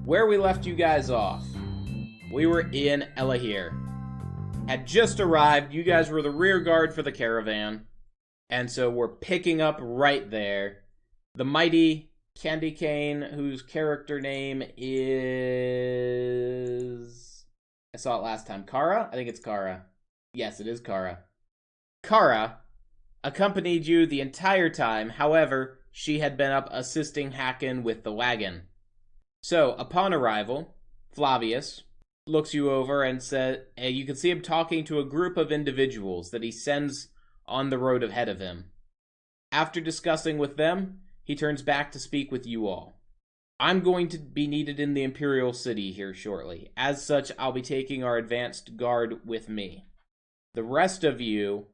Where we left you guys off, we were in Elahir. Had just arrived, you guys were the rear guard for the caravan, and so we're picking up right there. The mighty Candy Cane, whose character name is... I saw it last time. Kara? I think it's Kara. Yes, it is Kara. Kara accompanied you the entire time, however, she had been up assisting Hacken with the wagon. So, upon arrival, Flavius looks you over and says, you can see him talking to a group of individuals that he sends on the road ahead of him. After discussing with them, he turns back to speak with you all. I'm going to be needed in the Imperial City here shortly. As such, I'll be taking our advanced guard with me. The rest of you,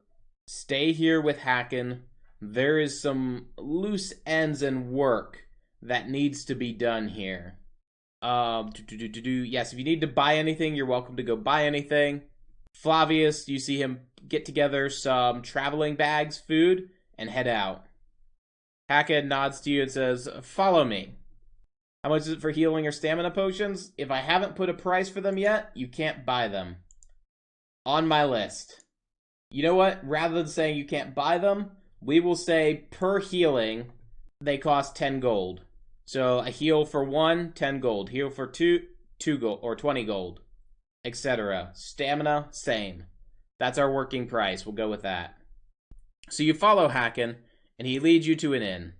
stay here with Hacken. There is some loose ends and work that needs to be done here. Yes, if you need to buy anything, you're welcome to go buy anything. Flavius, you see him get together some traveling bags, food, and head out. Hacken nods to you and says, follow me. How much is it for healing or stamina potions? If I haven't put a price for them yet, you can't buy them. On my list. You know what? Rather than saying you can't buy them, we will say per healing, they cost 10 gold. So a heal for 1, 10 gold. Heal for 2, 2 gold, or 20 gold, etc. Stamina, same. That's our working price. We'll go with that. So you follow Hacken, and he leads you to an inn.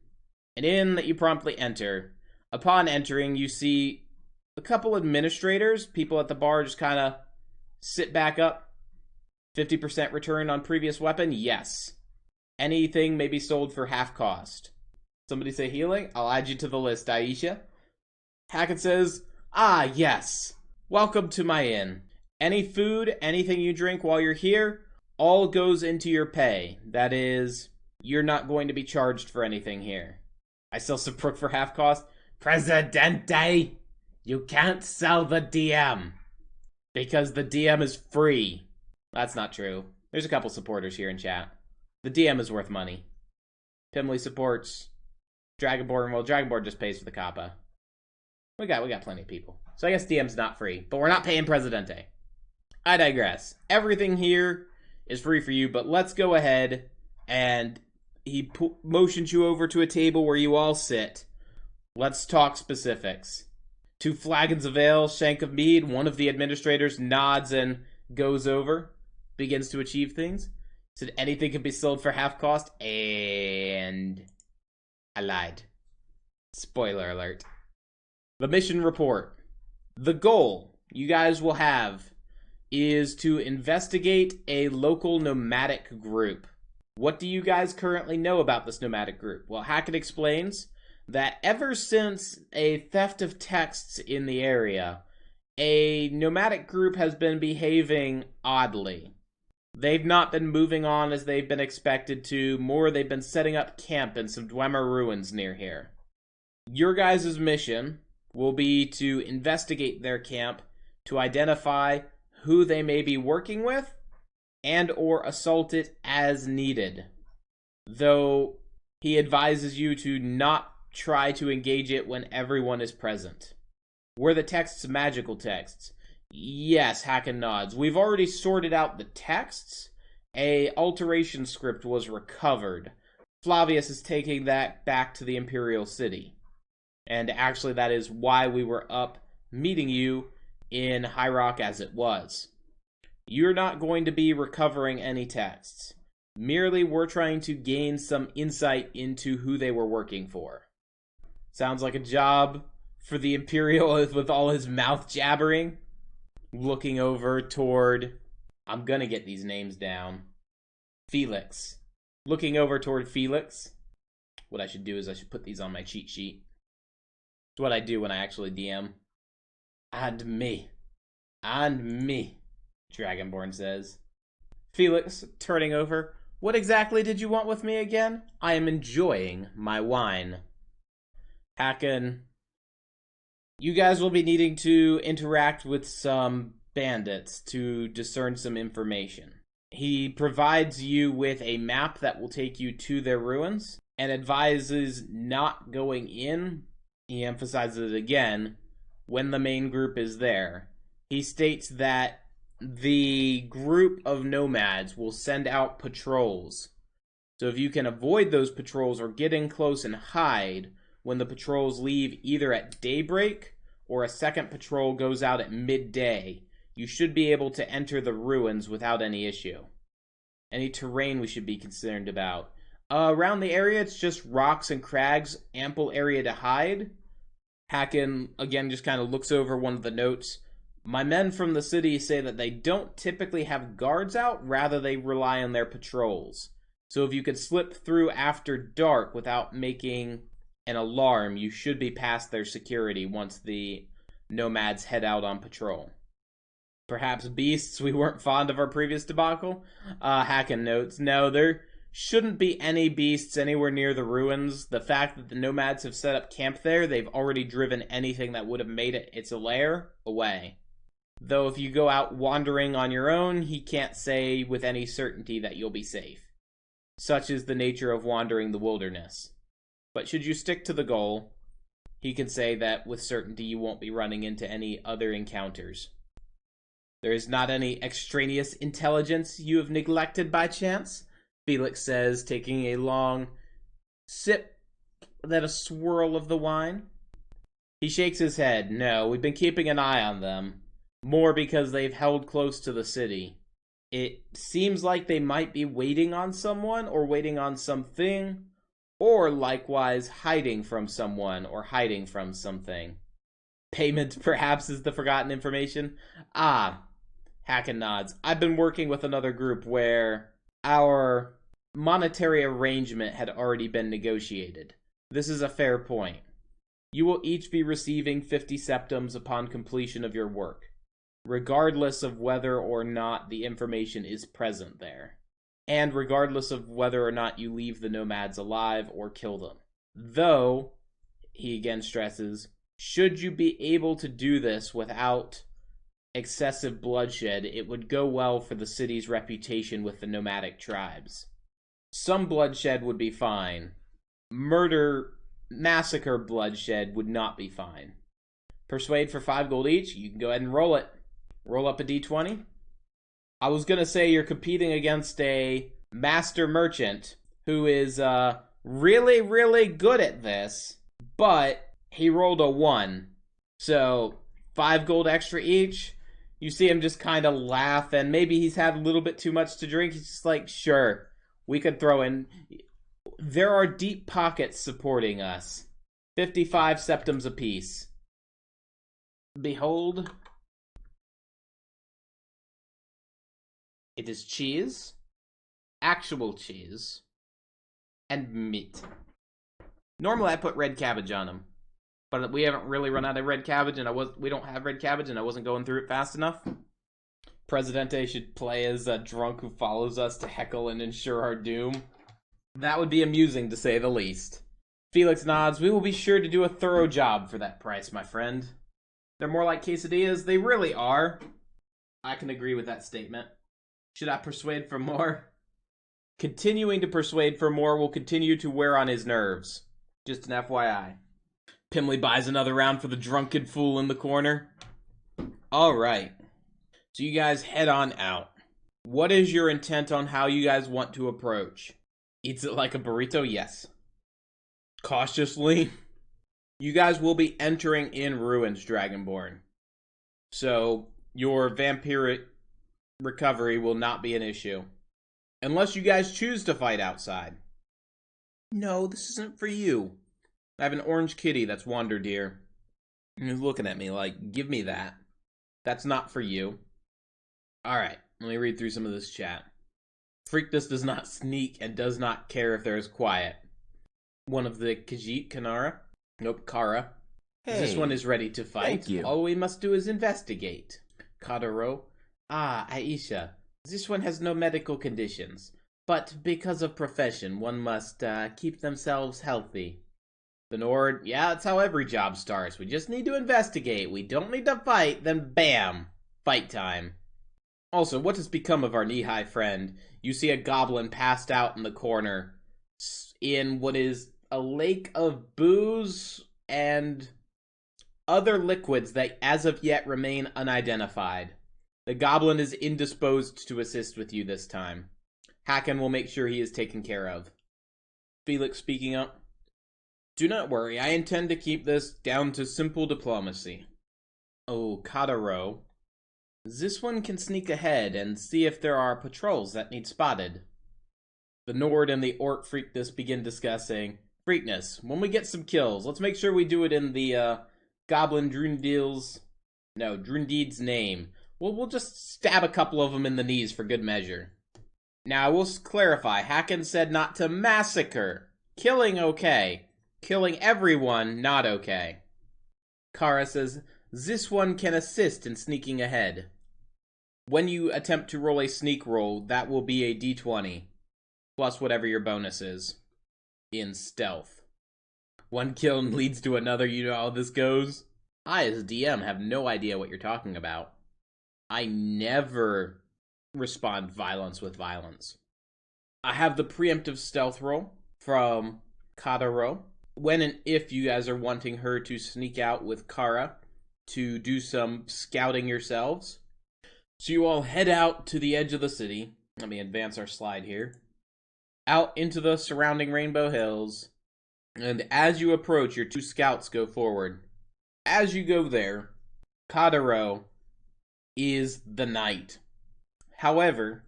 An inn that you promptly enter. Upon entering, you see a couple administrators, people at the bar just kind of sit back up. 50% return on previous weapon? Yes. Anything may be sold for half cost. Somebody say healing? I'll add you to the list, Aisha. Hackett says, yes. Welcome to my inn. Any food, anything you drink while you're here, all goes into your pay. That is, you're not going to be charged for anything here. I sell SirProok for half cost. Presidente, you can't sell the DM. Because the DM is free. That's not true. There's a couple supporters here in chat. The DM is worth money. Pimley supports Dragonborn. Well, Dragonborn just pays for the kappa. We got plenty of people. So I guess DM's not free, but we're not paying Presidente. I digress. Everything here is free for you, but let's go ahead and he motions you over to a table where you all sit. Let's talk specifics. 2 flagons of ale, shank of mead. One of the administrators nods and goes over, begins to achieve things. Said anything can be sold for half cost, and I lied. Spoiler alert. The mission report. The goal you guys will have is to investigate a local nomadic group. What do you guys currently know about this nomadic group? Well, Hackett explains that ever since a theft of texts in the area, a nomadic group has been behaving oddly. They've not been moving on as they've been expected to. More, they've been setting up camp in some Dwemer ruins near here. Your guys' mission will be to investigate their camp to identify who they may be working with and or assault it as needed. Though he advises you to not try to engage it when everyone is present. Were the texts magical texts? Yes, Hacken nods. We've already sorted out the texts. A alteration script was recovered. Flavius is taking that back to the Imperial City. And actually that is why we were up meeting you in High Rock as it was. You're not going to be recovering any texts. Merely we're trying to gain some insight into who they were working for. Sounds like a job for the Imperial with all his mouth jabbering. Looking over toward... I'm gonna get these names down. Felix. Looking over toward Felix. What I should do is I should put these on my cheat sheet. It's what I do when I actually DM. And me. Dragonborn says. Felix, turning over. What exactly did you want with me again? I am enjoying my wine. Hacken. You guys will be needing to interact with some bandits to discern some information. He provides you with a map that will take you to their ruins and advises not going in. He emphasizes it again, when the main group is there. He states that the group of nomads will send out patrols. So if you can avoid those patrols or get in close and hide when the patrols leave either at daybreak or a second patrol goes out at midday, you should be able to enter the ruins without any issue. Any terrain we should be concerned about? Around the area, it's just rocks and crags, ample area to hide. Hacken, again, just kind of looks over one of the notes. My men from the city say that they don't typically have guards out, rather they rely on their patrols. So if you could slip through after dark without making an alarm, you should be past their security once the nomads head out on patrol. Perhaps beasts? We weren't fond of our previous debacle? Hacken notes, no, there shouldn't be any beasts anywhere near the ruins. The fact that the nomads have set up camp there, they've already driven anything that would have made it its lair away. Though if you go out wandering on your own, he can't say with any certainty that you'll be safe. Such is the nature of wandering the wilderness. But should you stick to the goal, he can say that with certainty you won't be running into any other encounters. There is not any extraneous intelligence you have neglected by chance? Felix says, taking a long sip, then a swirl of the wine. He shakes his head. No, we've been keeping an eye on them. More because they've held close to the city. It seems like they might be waiting on someone or waiting on something, or likewise hiding from someone or hiding from something. Payment, perhaps, is the forgotten information. Hacken nods. I've been working with another group where our monetary arrangement had already been negotiated. This is a fair point. You will each be receiving 50 septums upon completion of your work, regardless of whether or not the information is present there, and regardless of whether or not you leave the nomads alive or kill them. Though, he again stresses, should you be able to do this without excessive bloodshed, it would go well for the city's reputation with the nomadic tribes. Some bloodshed would be fine. Massacre bloodshed would not be fine. Persuade for 5 gold each. You can go ahead and roll it. Roll up a d20. I was going to say you're competing against a master merchant who is really, really good at this, but he rolled a 1. So 5 gold extra each. You see him just kind of laugh, and maybe he's had a little bit too much to drink. He's just like, sure, we could throw in. There are deep pockets supporting us. 55 septums apiece. Behold. It is cheese, actual cheese, and meat. Normally I put red cabbage on them, but we haven't really run out of red cabbage, and we don't have red cabbage, and I wasn't going through it fast enough. Presidente should play as a drunk who follows us to heckle and ensure our doom. That would be amusing, to say the least. Felix nods. We will be sure to do a thorough job for that price, my friend. They're more like quesadillas. They really are. I can agree with that statement. Should I persuade for more? Continuing to persuade for more will continue to wear on his nerves. Just an FYI. Pimley buys another round for the drunken fool in the corner. Alright. So you guys head on out. What is your intent on how you guys want to approach? Eats it like a burrito? Yes. Cautiously. You guys will be entering in ruins, Dragonborn. So, your vampiric recovery will not be an issue. Unless you guys choose to fight outside. No, this isn't for you. I have an orange kitty that's Wander Deer. And he's looking at me like, give me that. That's not for you. Alright, let me read through some of this chat. Freakness does not sneak and does not care if there is quiet. One of the Khajiit Kanara. Nope, Kara. Hey, this one is ready to fight. Thank you. All we must do is investigate. Kadaro. Aisha. This one has no medical conditions. But because of profession, one must keep themselves healthy. The Nord. Yeah, that's how every job starts. We just need to investigate. We don't need to fight, then bam! Fight time. Also, what has become of our knee-high friend? You see a goblin passed out in the corner in what is a lake of booze and other liquids that as of yet remain unidentified. The goblin is indisposed to assist with you this time. Hacken will make sure he is taken care of. Felix speaking up. Do not worry, I intend to keep this down to simple diplomacy. Oh, Kadaro. This one can sneak ahead and see if there are patrols that need spotted. The Nord and the Orc Freakness begin discussing. Freakness, when we get some kills, let's make sure we do it in the, Goblin Drundeed's name. We'll just stab a couple of them in the knees for good measure. Now, I will clarify, Hacken said not to massacre. Killing, okay. Killing everyone, not okay. Kara says, this one can assist in sneaking ahead. When you attempt to roll a sneak roll, that will be a d20, plus whatever your bonus is, in stealth. One kill leads to another, you know how this goes? I, as DM, have no idea what you're talking about. I never respond violence with violence. I have the preemptive stealth roll from Kadaro. When and if you guys are wanting her to sneak out with Kara to do some scouting yourselves. So you all head out to the edge of the city. Let me advance our slide here. Out into the surrounding Rainbow Hills. And as you approach, your two scouts go forward. As you go there, Kadaro is the knight. However,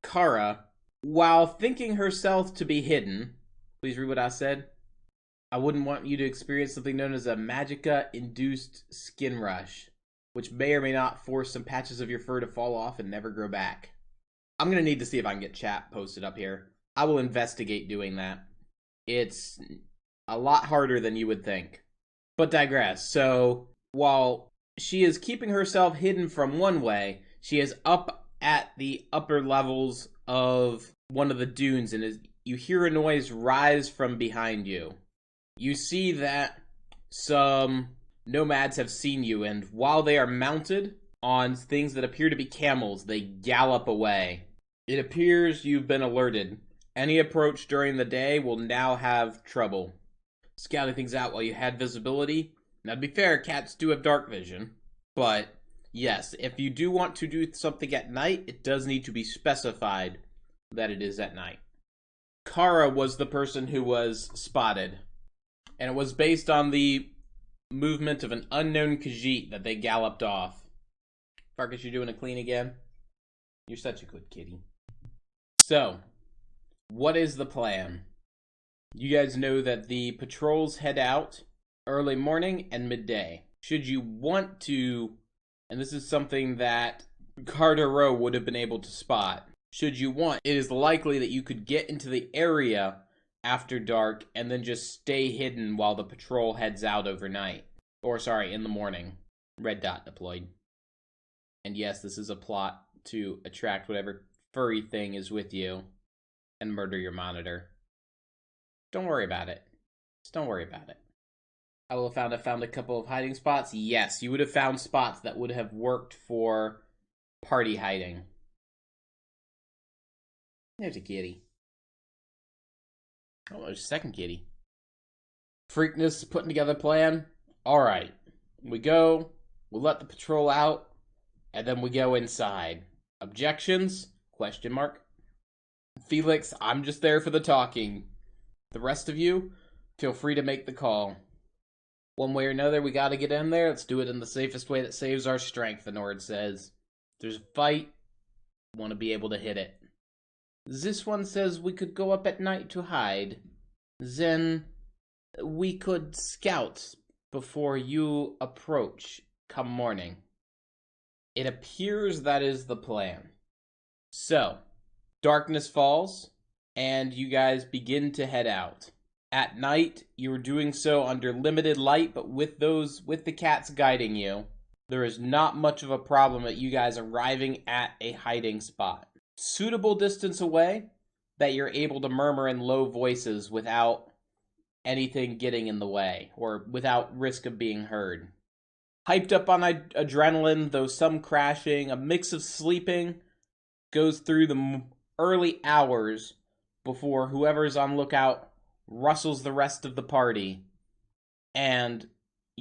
Kara, while thinking herself to be hidden, please read what I said. I wouldn't want you to experience something known as a Magicka-induced skin rush, which may or may not force some patches of your fur to fall off and never grow back. I'm going to need to see if I can get chat posted up here. I will investigate doing that. It's a lot harder than you would think. But digress. So, while she is keeping herself hidden from one way, she is up at the upper levels of one of the dunes, and you hear a noise rise from behind you. You see that some nomads have seen you, and while they are mounted on things that appear to be camels, they gallop away. It appears you've been alerted. Any approach during the day will now have trouble. Scouting things out while you had visibility. Now, to be fair, cats do have dark vision. But, yes, if you do want to do something at night, it does need to be specified that it is at night. Kara was the person who was spotted. And it was based on the movement of an unknown Khajiit that they galloped off. Farkas, you're doing a clean again? You're such a good kitty. So, what is the plan? You guys know that the patrols head out early morning and midday. Should you want to, and this is something that Carter would have been able to spot, should you want, it is likely that you could get into the area after dark and then just stay hidden while the patrol heads out overnight. Or, sorry, in the morning. Red dot deployed. And yes, this is a plot to attract whatever furry thing is with you and murder your monitor. Don't worry about it. Just don't worry about it. I will have found a couple of hiding spots. Yes, you would have found spots that would have worked for party hiding. There's a kitty. Oh, there's a second kitty. Freakness putting together a plan. Alright. We go. We'll let the patrol out. And then we go inside. Objections? Question mark. Felix, I'm just there for the talking. The rest of you, feel free to make the call. One way or another, we gotta get in there. Let's do it in the safest way that saves our strength, the Nord says. If there's a fight, want to be able to hit it. This one says we could go up at night to hide. Then we could scout before you approach come morning. It appears that is the plan. So, darkness falls, and you guys begin to head out. At night, you are doing so under limited light, but with the cats guiding you, there is not much of a problem at you guys arriving at a hiding spot. Suitable distance away that you're able to murmur in low voices without anything getting in the way, or without risk of being heard. Hyped up on adrenaline, though some crashing, a mix of sleeping goes through the early hours before whoever's on lookout rustles the rest of the party, and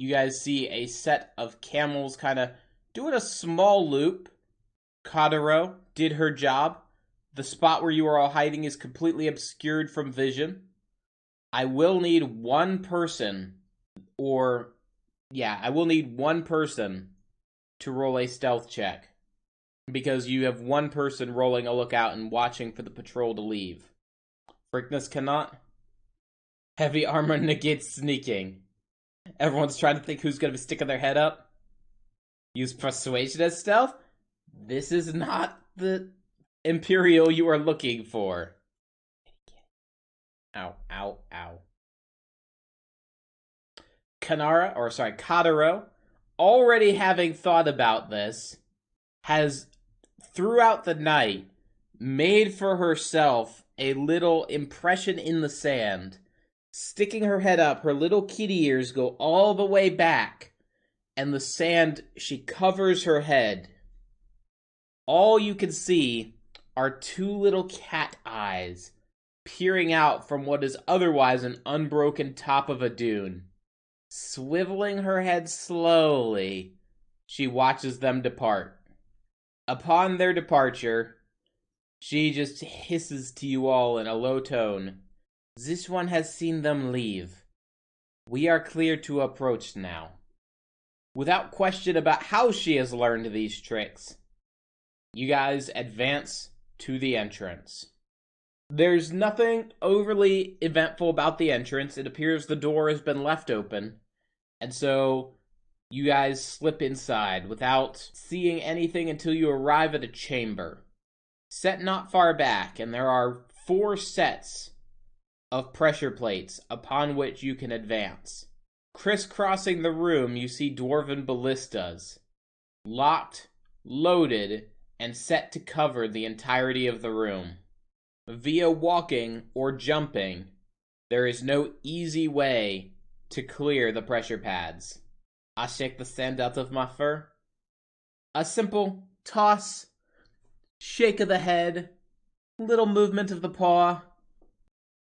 you guys see a set of camels kind of doing a small loop. Kadaro did her job. The spot where you are all hiding is completely obscured from vision. I will need one person, I will need one person to roll a stealth check. Because you have one person rolling a lookout and watching for the patrol to leave. Frickness cannot. Heavy armor negates sneaking. Everyone's trying to think who's going to be sticking their head up. Use persuasion as stealth? This is not the Imperial you are looking for. Ow, ow, ow. Kadaro, already having thought about this, has, throughout the night, made for herself a little impression in the sand. Sticking her head up, her little kitty ears go all the way back, and the sand, she covers her head. All you can see are two little cat eyes peering out from what is otherwise an unbroken top of a dune. Swiveling her head slowly, she watches them depart. Upon their departure, she just hisses to you all in a low tone. This one has seen them leave. We are clear to approach now. Without question about how she has learned these tricks, you guys advance to the entrance. There's nothing overly eventful about the entrance. It appears the door has been left open, and so you guys slip inside without seeing anything until you arrive at a chamber. Set not far back, and there are 4 sets of pressure plates upon which you can advance. Crisscrossing the room, you see dwarven ballistas, locked, loaded, and set to cover the entirety of the room. Via walking or jumping, there is no easy way to clear the pressure pads. I shake the sand out of my fur. A simple toss, shake of the head, little movement of the paw,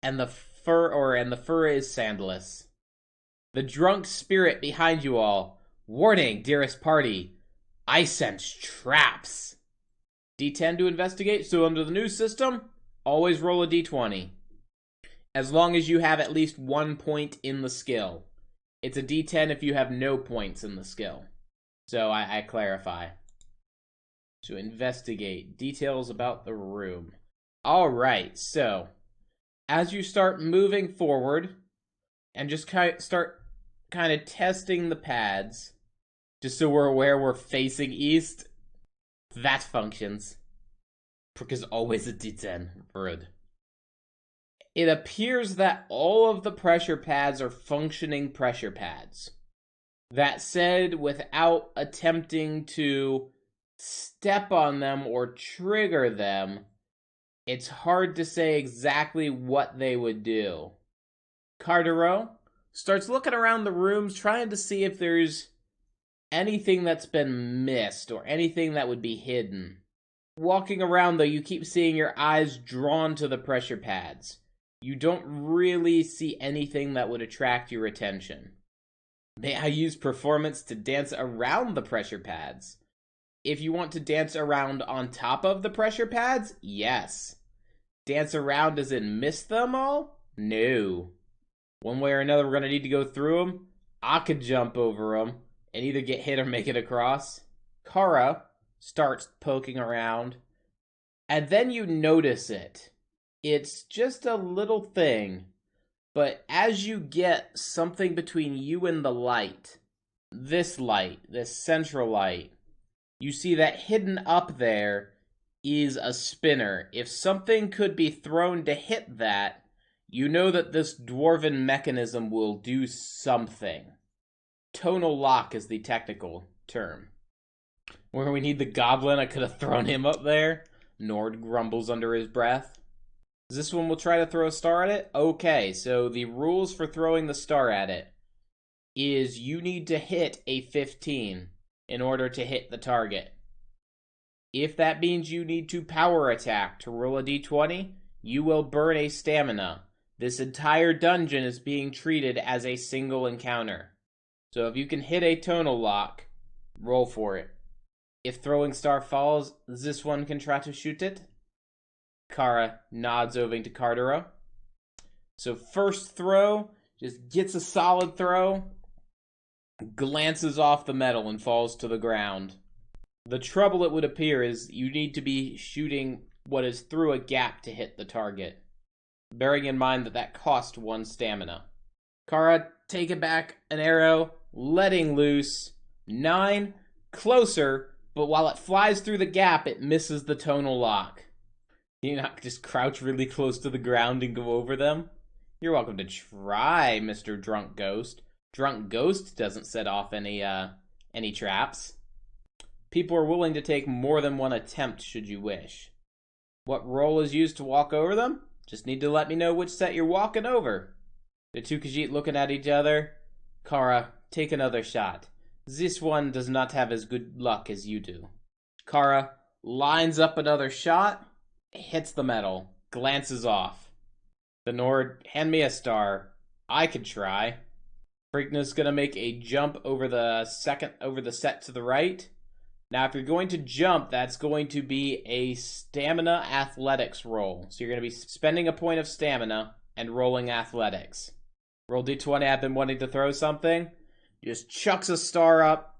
and the fur is sandless. The drunk spirit behind you all. Warning, dearest party. I sense traps. D10 to investigate. So under the new system, always roll a D20. As long as you have at least 1 point in the skill. It's a D10 if you have no points in the skill. So I clarify. To investigate. Details about the room. Alright, so as you start moving forward and just start kind of testing the pads, just so we're aware we're facing east, that functions. Because always a D10. Rude. It appears that all of the pressure pads are functioning pressure pads. That said, without attempting to step on them or trigger them, it's hard to say exactly what they would do. Kadaro starts looking around the rooms, trying to see if there's anything that's been missed or anything that would be hidden. Walking around, though, you keep seeing your eyes drawn to the pressure pads. You don't really see anything that would attract your attention. May I use performance to dance around the pressure pads? If you want to dance around on top of the pressure pads, yes. Dance around as in miss them all? No. One way or another, we're going to need to go through them. I could jump over them and either get hit or make it across. Kara starts poking around, and then you notice it. It's just a little thing, but as you get something between you and the light, this central light, you see that hidden up there is a spinner. If something could be thrown to hit that, you know that this dwarven mechanism will do something. Tonal lock is the technical term. Where we need the goblin, I could have thrown him up there. Nord grumbles under his breath. This one will try to throw a star at it? Okay, so the rules for throwing the star at it is you need to hit a 15 in order to hit the target. If that means you need to power attack to roll a d20, you will burn a stamina. This entire dungeon is being treated as a single encounter. So if you can hit a tonal lock, roll for it. If throwing star falls, this one can try to shoot it. Kara nods over to Cardera. So first throw, just gets a solid throw, glances off the metal and falls to the ground. The trouble, it would appear, is you need to be shooting what is through a gap to hit the target, bearing in mind that that cost 1 stamina. Kara, taking back an arrow, letting loose. 9, closer, but while it flies through the gap, it misses the tonal lock. Can you not just crouch really close to the ground and go over them? You're welcome to try, Mr. Drunk Ghost. Drunk Ghost doesn't set off any traps. People are willing to take more than one attempt should you wish. What roll is used to walk over them? Just need to let me know which set you're walking over. The two Khajiit looking at each other. Kara, take another shot. This one does not have as good luck as you do. Kara lines up another shot, hits the metal, glances off. The Nord, hand me a star. I could try. Freakness gonna make a jump over the set to the right. Now, if you're going to jump, that's going to be a stamina athletics roll. So you're going to be spending a point of stamina and rolling athletics. Roll d20. I've been wanting to throw something. Just chucks a star up.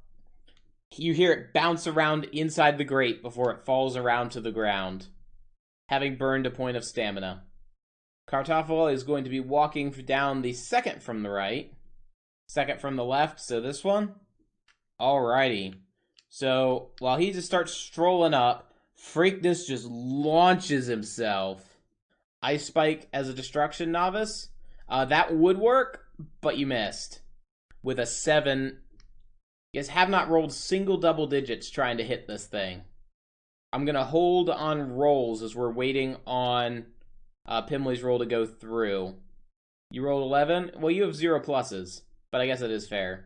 You hear it bounce around inside the grate before it falls around to the ground, having burned a point of stamina. Kartoffel is going to be walking down the second from the right. Second from the left, so this one. Alrighty. So, while he just starts strolling up, Freakness just launches himself. Ice Spike as a Destruction Novice. That would work, but you missed. With a 7. You guys have not rolled single double digits trying to hit this thing. I'm going to hold on rolls as we're waiting on Pimley's roll to go through. You rolled 11? Well, you have 0 pluses, but I guess it is fair.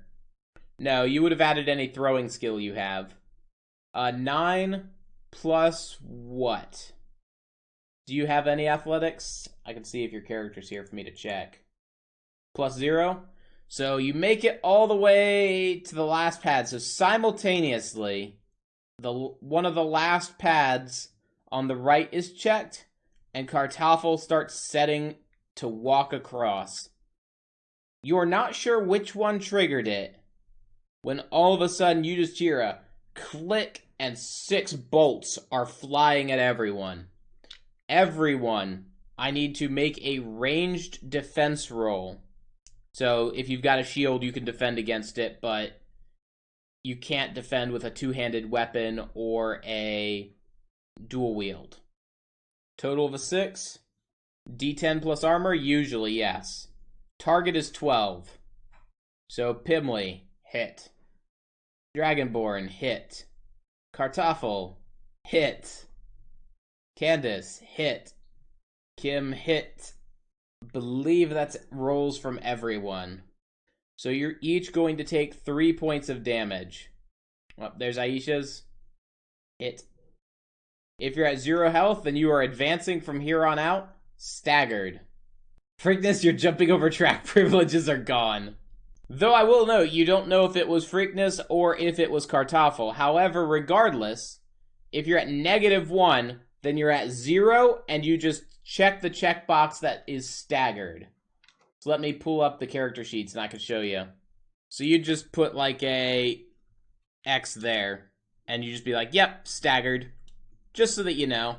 No, you would have added any throwing skill you have. 9 plus what? Do you have any athletics? I can see if your character's here for me to check. Plus 0? So you make it all the way to the last pad. So simultaneously, one of the last pads on the right is checked, and Kartoffel starts setting to walk across. You are not sure which one triggered it, when all of a sudden you just hear a click and 6 bolts are flying at everyone. Everyone, I need to make a ranged defense roll. So if you've got a shield, you can defend against it, but you can't defend with a two-handed weapon or a dual wield. Total of a 6. D10 plus armor, usually, yes. Target is 12. So Pimley, hit. Dragonborn, hit. Kartoffel, hit. Candace, hit. Kim, hit. Believe that's rolls from everyone. So you're each going to take 3 points of damage. Well, there's Aisha's. Hit. If you're at 0 health, then you are advancing from here on out, staggered. Freakness, your jumping over track privileges are gone. Though I will note, you don't know if it was Freakness or if it was Kartoffel. However, regardless, if you're at -1, then you're at 0, and you just check the checkbox that is staggered. So let me pull up the character sheets, and I can show you. So you just put like a X there, and you just be like, yep, staggered. Just so that you know.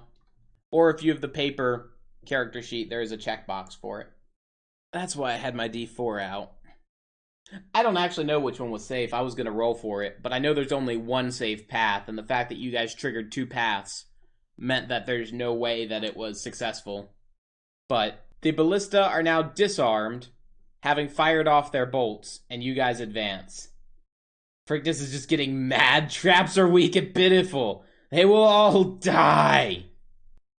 Or if you have the paper character sheet, there is a checkbox for it. That's why I had my D4 out. I don't actually know which one was safe. I was going to roll for it, but I know there's only one safe path, and the fact that you guys triggered 2 paths meant that there's no way that it was successful. But the ballista are now disarmed, having fired off their bolts, and you guys advance. Freakness is just getting mad. Traps are weak and pitiful. They will all die.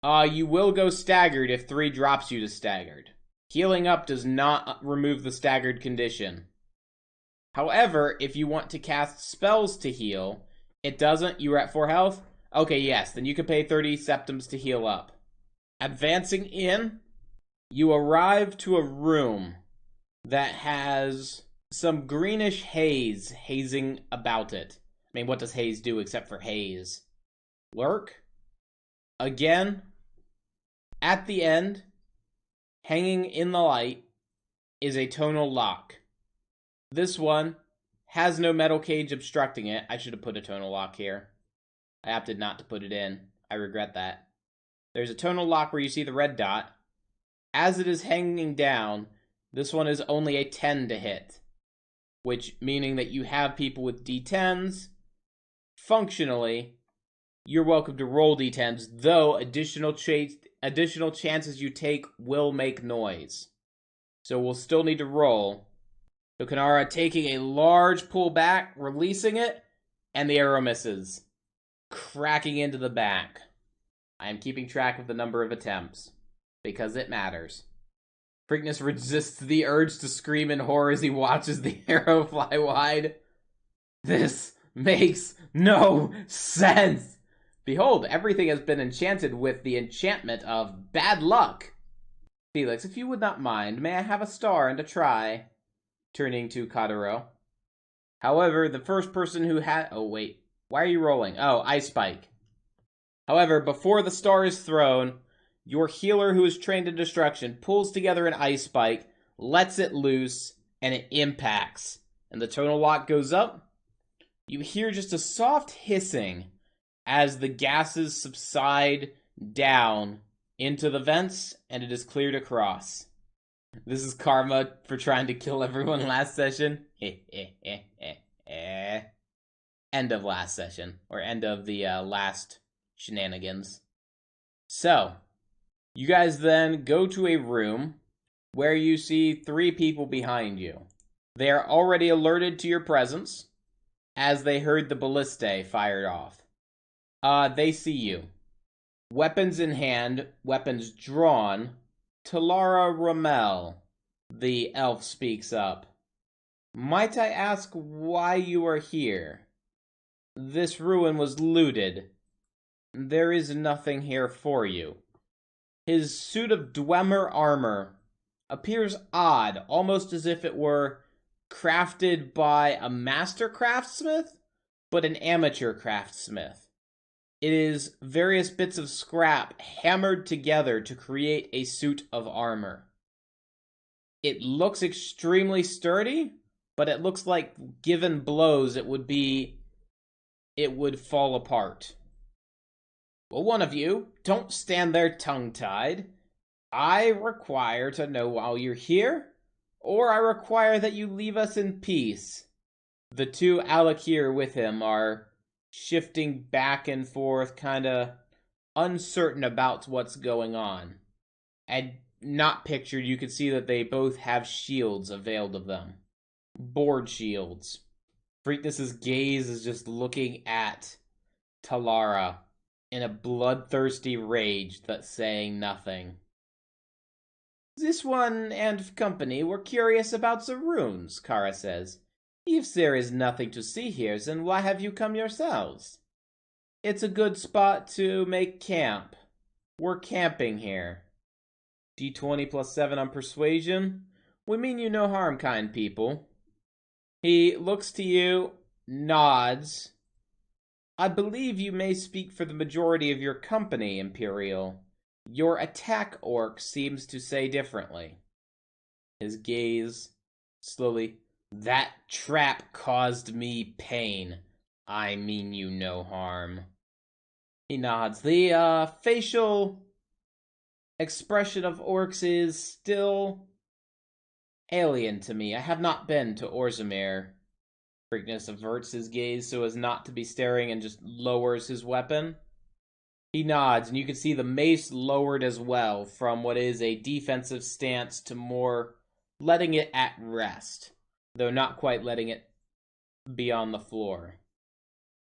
You will go staggered if 3 drops you to staggered. Healing up does not remove the staggered condition. However, if you want to cast spells to heal, it doesn't. You were at 4 health? Okay, yes, then you can pay 30 septims to heal up. Advancing in, you arrive to a room that has some greenish haze hazing about it. I mean, what does haze do except for haze? Lurk? Again, at the end, hanging in the light, is a tonal lock. This one has no metal cage obstructing it. I should have put a tonal lock here. I opted not to put it in. I regret that. There's a tonal lock where you see the red dot. As it is hanging down, this one is only a 10 to hit, which meaning that you have people with D10s. Functionally, you're welcome to roll D10s, though additional chances you take will make noise. So we'll still need to roll. So Kanara taking a large pull back, releasing it, and the arrow misses, cracking into the back. I am keeping track of the number of attempts, because it matters. Freakness resists the urge to scream in horror as he watches the arrow fly wide. This makes no sense! Behold, everything has been enchanted with the enchantment of bad luck. Felix, if you would not mind, may I have a star and a try? Turning to Kotaro. However, the first person who had... Oh, wait. Why are you rolling? Oh, Ice Spike. However, before the star is thrown, your healer who is trained in destruction pulls together an Ice Spike, lets it loose, and it impacts. And the tonal lock goes up. You hear just a soft hissing as the gases subside down into the vents, and it is cleared across. This is karma for trying to kill everyone last session. End of last session, or end of the last shenanigans. So, you guys then go to a room where you see 3 people behind you. They are already alerted to your presence as they heard the ballistae fired off. They see you. Weapons in hand, weapons drawn. Talara Ramel, the elf speaks up. Might I ask why you are here? This ruin was looted. There is nothing here for you. His suit of Dwemer armor appears odd, almost as if it were crafted by a master craftsmith, but an amateur craftsmith. It is various bits of scrap hammered together to create a suit of armor. It looks extremely sturdy, but it looks like given blows it would fall apart. Well, one of you, don't stand there tongue-tied. I require to know while you're here, or I require that you leave us in peace. The 2 Alakir with him are shifting back and forth, kinda uncertain about what's going on. And not pictured, you can see that they both have shields availed of them. Board shields. Freakness's gaze is just looking at Talara in a bloodthirsty rage that's saying nothing. This one and company were curious about the runes, Kara says. If there is nothing to see here, then why have you come yourselves? It's a good spot to make camp. We're camping here. D20 plus 7 on persuasion. We mean you no harm, kind people. He looks to you, nods. I believe you may speak for the majority of your company, Imperial. Your attack orc seems to say differently. His gaze slowly... That trap caused me pain. I mean you no harm. He nods. The facial expression of orcs is still alien to me. I have not been to Orzamir. Freakness averts his gaze so as not to be staring and just lowers his weapon. He nods, and you can see the mace lowered as well from what is a defensive stance to more letting it at rest, though not quite letting it be on the floor.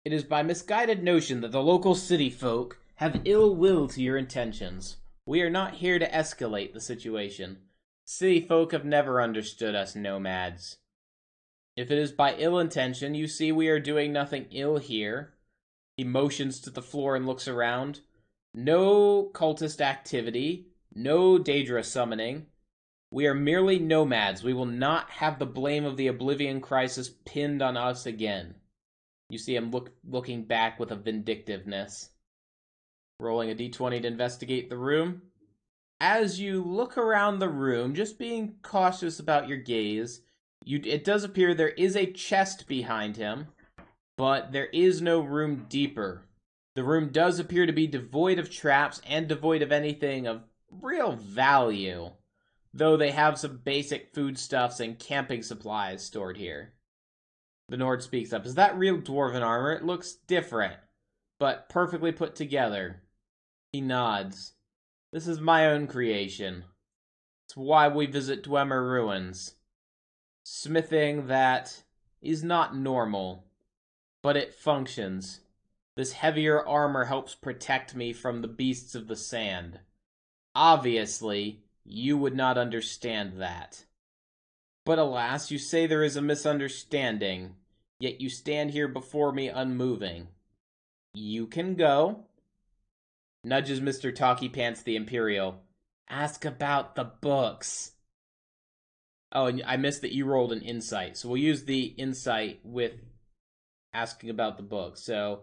It is by misguided notion that the local city folk have ill will to your intentions. We are not here to escalate the situation. City folk have never understood us nomads. If it is by ill intention, you see we are doing nothing ill here. He motions to the floor and looks around. No cultist activity, no Daedra summoning. We are merely nomads. We will not have the blame of the Oblivion Crisis pinned on us again. You see him looking back with a vindictiveness. Rolling a d20 to investigate the room. As you look around the room, just being cautious about your gaze, it does appear there is a chest behind him, but there is no room deeper. The room does appear to be devoid of traps and devoid of anything of real value, though they have some basic foodstuffs and camping supplies stored here. The Nord speaks up. Is that real dwarven armor? It looks different, but perfectly put together. He nods. This is my own creation. It's why we visit Dwemer ruins. Smithing that is not normal, but it functions. This heavier armor helps protect me from the beasts of the sand. Obviously, you would not understand that. But alas, you say there is a misunderstanding, yet you stand here before me unmoving. You can go. Nudges Mr. Talkie Pants the Imperial. Ask about the books. Oh, and I missed that you rolled an insight, so we'll use the insight with asking about the books. So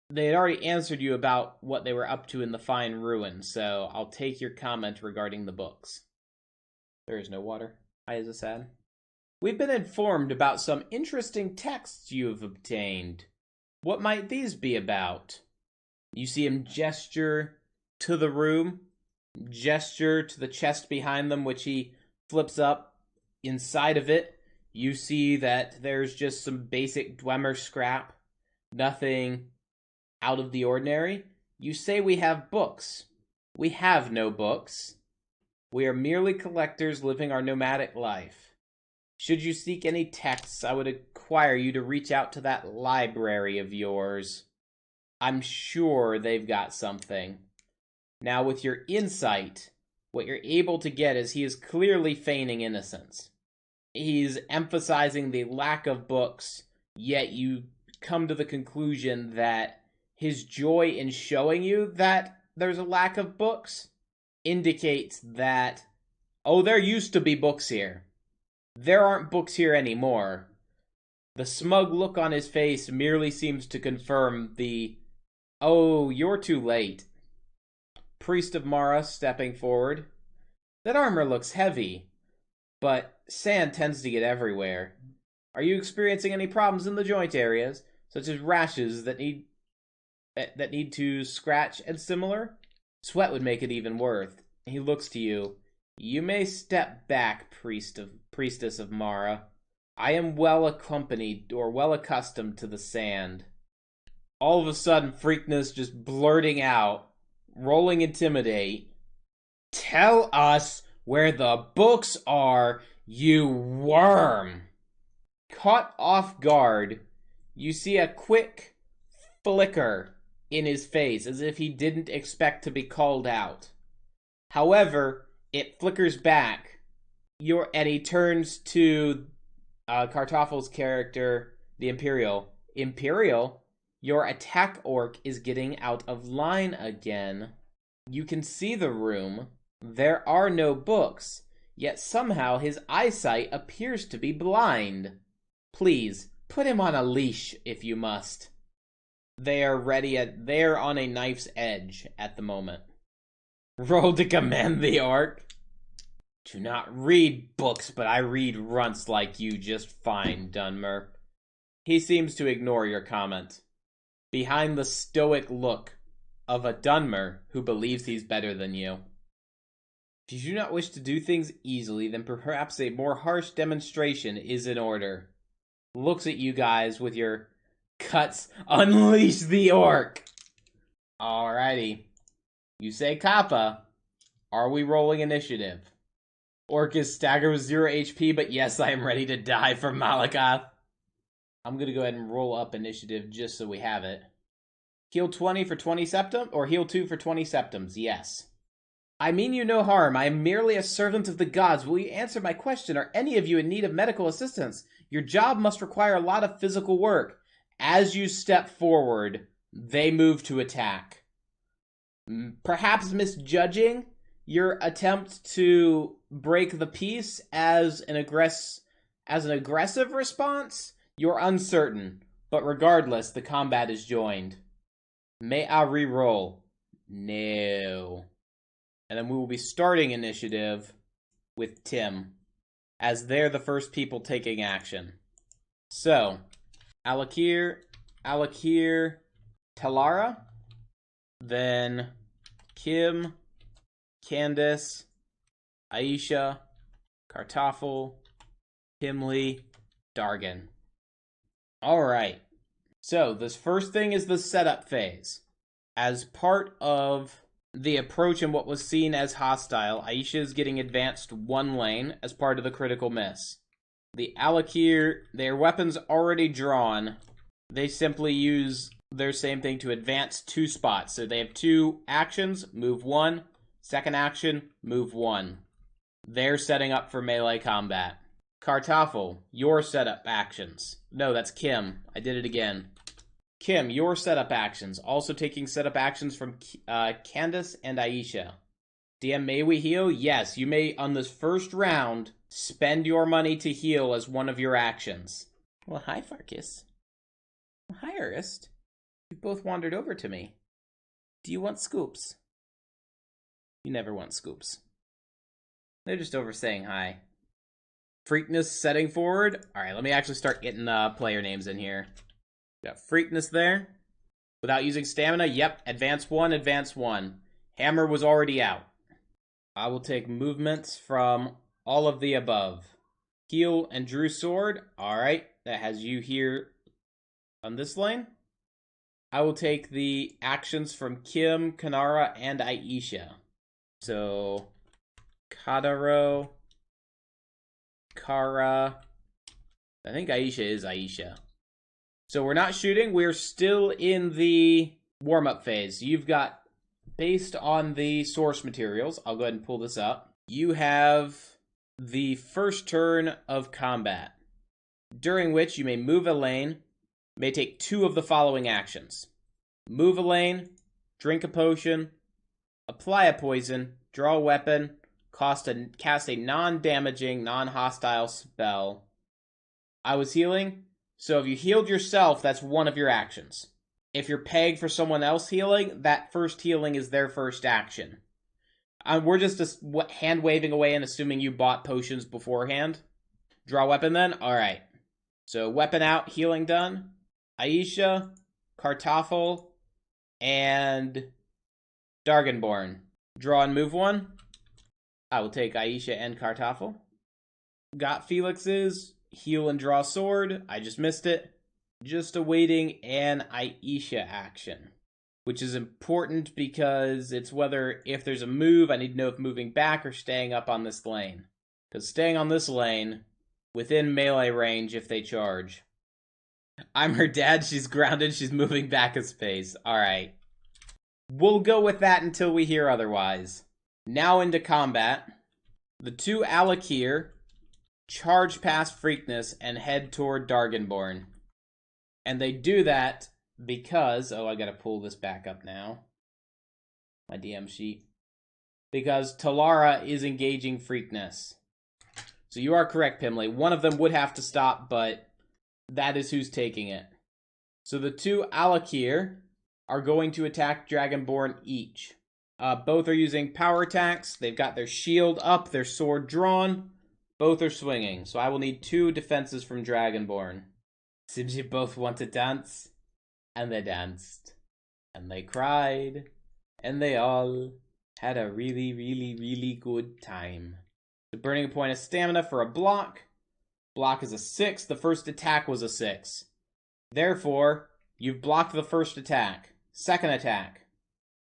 they had already answered you about what they were up to in the fine ruin, so I'll take your comment regarding the books. There is no water. Hi, is this sad? We've been informed about some interesting texts you have obtained. What might these be about? You see him gesture to the room, gesture to the chest behind them, which he flips up. Inside of it, you see that there's just some basic Dwemer scrap, nothing out of the ordinary. You say we have books. We have no books. We are merely collectors living our nomadic life. Should you seek any texts, I would require you to reach out to that library of yours. I'm sure they've got something. Now, with your insight, what you're able to get is he is clearly feigning innocence. He's emphasizing the lack of books, yet you come to the conclusion that his joy in showing you that there's a lack of books indicates that, oh, there used to be books here. There aren't books here anymore. The smug look on his face merely seems to confirm the, oh, you're too late. Priest of Mara stepping forward. That armor looks heavy, but sand tends to get everywhere. Are you experiencing any problems in the joint areas, such as rashes that need to scratch and similar? Sweat would make it even worse. He looks to you. You may step back, priestess of Mara. I am well accompanied or well accustomed to the sand. All of a sudden, Freakness just blurting out, rolling intimidate. Tell us where the books are, you worm! Caught off guard, you see a quick flicker in his face, as if he didn't expect to be called out. However, it flickers back, and he turns to Kartoffel's character, the Imperial. Imperial, your attack orc is getting out of line again. You can see the room. There are no books, yet somehow his eyesight appears to be blind. Please, put him on a leash if you must. They are on a knife's edge at the moment. Roll to command the orc. Do not read books, but I read runts like you just fine, Dunmer. He seems to ignore your comment. Behind the stoic look of a Dunmer who believes he's better than you. If you do not wish to do things easily, then perhaps a more harsh demonstration is in order. Looks at you guys with your cuts. Unleash the orc! Alrighty. You say Kappa. Are we rolling initiative? Orc is staggered with 0 HP, but yes, I am ready to die for Malakath. I'm gonna go ahead and roll up initiative just so we have it. Heal 20 for 20 septum, or heal 2 for 20 septums, yes. I mean you no harm. I am merely a servant of the gods. Will you answer my question? Are any of you in need of medical assistance? Your job must require a lot of physical work. As you step forward, they move to attack. Perhaps misjudging your attempt to break the peace as an aggressive response, you're uncertain. But regardless, the combat is joined. May I re-roll? No. And then we will be starting initiative with Tim, as they're the first people taking action. So, Alakir, Talara, then Kim, Candace, Aisha, Kartoffel, Himli, Dargan. Alright, so this first thing is the setup phase. As part of the approach and what was seen as hostile, Aisha is getting advanced 1 lane as part of the critical miss. The Alakir, their weapons already drawn, they simply use their same thing to advance 2 spots. So they have 2 actions, move 1, second action, move 1. They're setting up for melee combat. Kartoffel, your setup actions. No, that's Kim. I did it again. Kim, your setup actions. Also taking setup actions from Candace and Aisha. DM, may we heal? Yes, you may, on this first round, spend your money to heal as one of your actions. Well, hi, Farkas. Well, hi, Ernest. You both wandered over to me. Do you want scoops? You never want scoops. They're just over saying hi. Freakness setting forward. Alright, let me actually start getting player names in here. Got Freakness there. Without using stamina, yep, advance 1, advance 1. Hammer was already out. I will take movements from all of the above. Heal and drew sword. Alright, that has you here on this lane. I will take the actions from Kim, Kanara, and Aisha. So, Kadaro, Kara. I think Aisha is Aisha. So we're not shooting. We're still in the warm-up phase. You've got, based on the source materials, I'll go ahead and pull this up. You have the first turn of combat, during which you may move a lane, may take 2 of the following actions. Move a lane, drink a potion, apply a poison, draw a weapon, cast a non-damaging, non-hostile spell. I was healing, so if you healed yourself, that's one of your actions. If you're pegged for someone else healing, that first healing is their first action. We're just hand-waving away and assuming you bought potions beforehand. Draw a weapon then? Alright. So weapon out, healing done. Aisha, Kartoffel, and Darganborn. Draw and move 1. I will take Aisha and Kartoffel. Got Felix's heal and draw sword. I just missed it. Just awaiting an Aisha action, which is important because it's whether if there's a move, I need to know if moving back or staying up on this lane. Because staying on this lane, within melee range if they charge. I'm her dad, she's grounded, she's moving back a space. Alright. We'll go with that until we hear otherwise. Now into combat. The 2 Alakir charge past Freakness and head toward Darganborn. And they do that because... Oh, I gotta pull this back up now. My DM sheet. Because Talara is engaging Freakness. So you are correct, Pimley. One of them would have to stop, but that is who's taking it. So the 2 Alakir are going to attack Dragonborn each. Both are using power attacks. They've got their shield up, their sword drawn. Both are swinging. So I will need 2 defenses from Dragonborn. Seems you both want to dance. And they danced. And they cried. And they all had a really, really, really good time. The burning point of stamina for a block. Block is a 6. The first attack was a 6. Therefore, you've blocked the first attack. Second attack.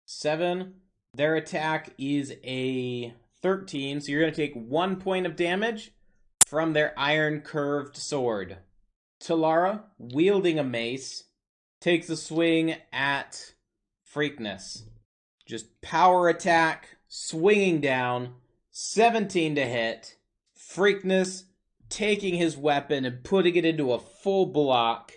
7. Their attack is a 13, so you're going to take 1 point of damage from their iron curved sword. Talara, wielding a mace, takes a swing at Freakness. Just power attack, swinging down, 17 to hit. Freakness taking his weapon and putting it into a full block,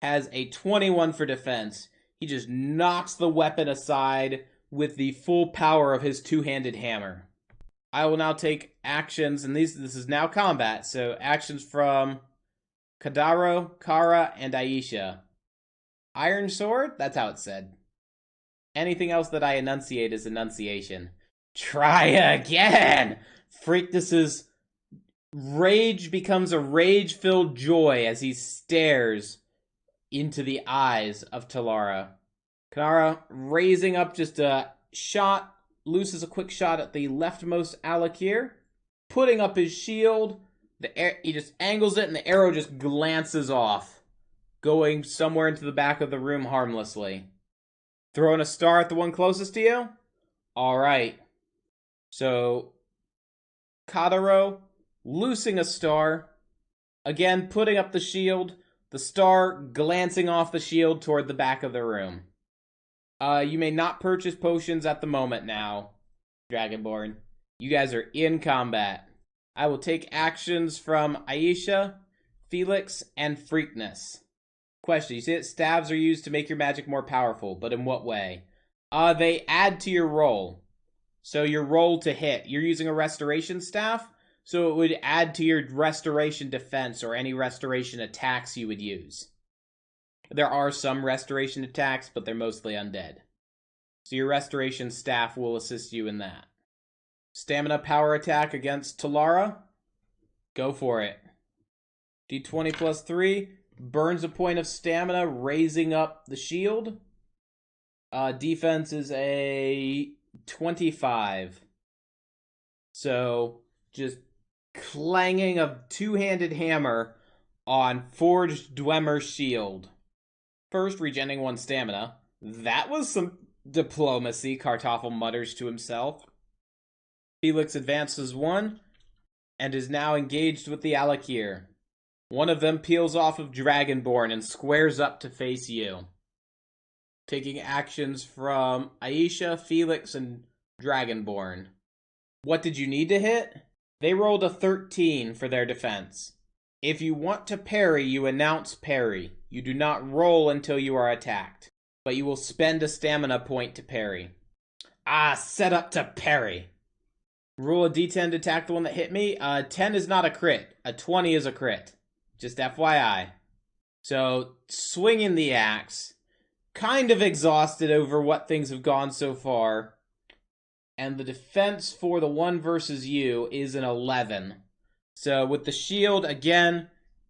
has a 21 for defense. He just knocks the weapon aside with the full power of his two-handed hammer. I will now take actions, and this is now combat, so actions from Kadaro, Kara, and Aisha. Iron Sword? That's how it's said. Anything else that I enunciate is enunciation. Try again! Freakness's rage becomes a rage-filled joy as he stares into the eyes of Talara. Kanara, raising up just a shot, looses a quick shot at the leftmost Alakir, putting up his shield. He just angles it, and the arrow just glances off, going somewhere into the back of the room harmlessly. Throwing a star at the one closest to you? Alright. So, Kadaro, loosing a star, again putting up the shield, the star glancing off the shield toward the back of the room. You may not purchase potions at the moment now, Dragonborn. You guys are in combat. I will take actions from Aisha, Felix, and Freakness. Question, you see that stabs are used to make your magic more powerful, but in what way? They add to your roll. So your roll to hit. You're using a restoration staff, so it would add to your restoration defense or any restoration attacks you would use. There are some restoration attacks, but they're mostly undead. So your restoration staff will assist you in that. Stamina power attack against Talara. Go for it. D20 plus 3. Burns a point of stamina, raising up the shield. Defense is a 25. So, just clanging a two-handed hammer on Forged Dwemer's shield. First, regenerating 1 stamina. That was some diplomacy, Kartoffel mutters to himself. Felix advances 1, and is now engaged with the Alakir. One of them peels off of Dragonborn and squares up to face you. Taking actions from Aisha, Felix, and Dragonborn. What did you need to hit? They rolled a 13 for their defense. If you want to parry, you announce parry. You do not roll until you are attacked, but you will spend a stamina point to parry. Set up to parry. Roll a d10 to attack the one that hit me. 10 is not a crit. A 20 is a crit. Just FYI. So, swinging the axe. Kind of exhausted over what things have gone so far. And the defense for the one versus you is an 11. So, with the shield, again,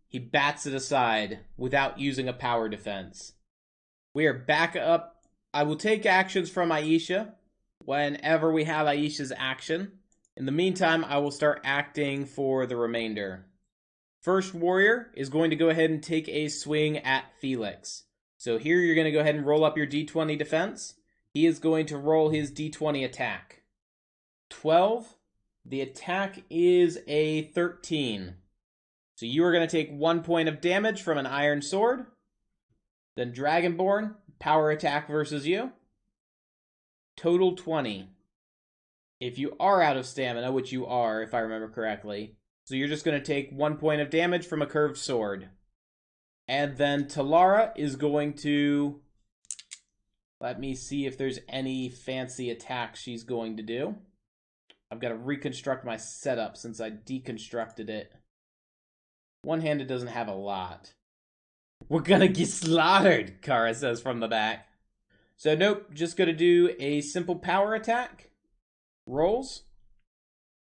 he bats it aside without using a power defense. We are back up. I will take actions from Aisha whenever we have Aisha's action. In the meantime, I will start acting for the remainder. First warrior is going to go ahead and take a swing at Felix. So here you're going to go ahead and roll up your d20 defense. He is going to roll his d20 attack. 12. The attack is a 13. So you are going to take 1 point of damage from an iron sword. Then Dragonborn, power attack versus you. Total 20. If you are out of stamina, which you are, if I remember correctly, so you're just going to take 1 point of damage from a curved sword. And then Talara is going to... Let me see if there's any fancy attacks she's going to do. I've got to reconstruct my setup since I deconstructed it. One-handed doesn't have a lot. We're gonna get slaughtered, Kara says from the back. So nope, just gonna do a simple power attack. Rolls.